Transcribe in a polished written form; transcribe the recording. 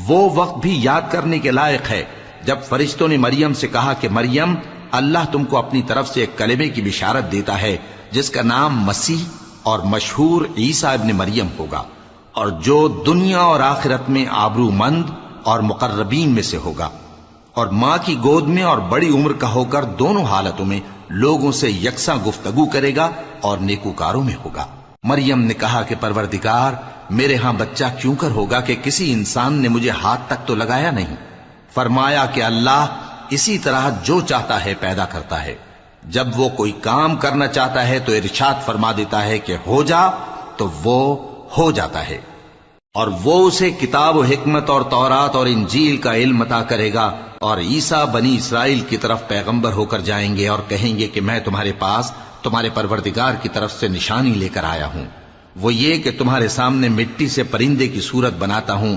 وہ وقت بھی یاد کرنے کے لائق ہے جب فرشتوں نے مریم سے کہا کہ مریم، اللہ تم کو اپنی طرف سے ایک کلمے کی بشارت دیتا ہے جس کا نام مسیح اور مشہور عیسیٰ ابن مریم ہوگا، اور جو دنیا اور آخرت میں آبرو مند اور مقربین میں سے ہوگا، اور ماں کی گود میں اور بڑی عمر کا ہو کر دونوں حالتوں میں لوگوں سے یکساں گفتگو کرے گا اور نیکوکاروں میں ہوگا۔ مریم نے کہا کہ پروردگار، میرے ہاں بچہ کیوں کر ہوگا کہ کسی انسان نے مجھے ہاتھ تک تو لگایا نہیں۔ فرمایا کہ اللہ اسی طرح جو چاہتا ہے پیدا کرتا ہے، جب وہ کوئی کام کرنا چاہتا ہے تو ارشاد فرما دیتا ہے کہ ہو جا تو وہ ہو جاتا ہے، اور وہ اسے کتاب و حکمت اور تورات اور انجیل کا علم عطا کرے گا، اور عیسیٰ بنی اسرائیل کی طرف پیغمبر ہو کر جائیں گے اور کہیں گے کہ میں تمہارے پاس تمہارے پروردگار کی طرف سے نشانی لے کر آیا ہوں، وہ یہ کہ تمہارے سامنے مٹی سے پرندے کی صورت بناتا ہوں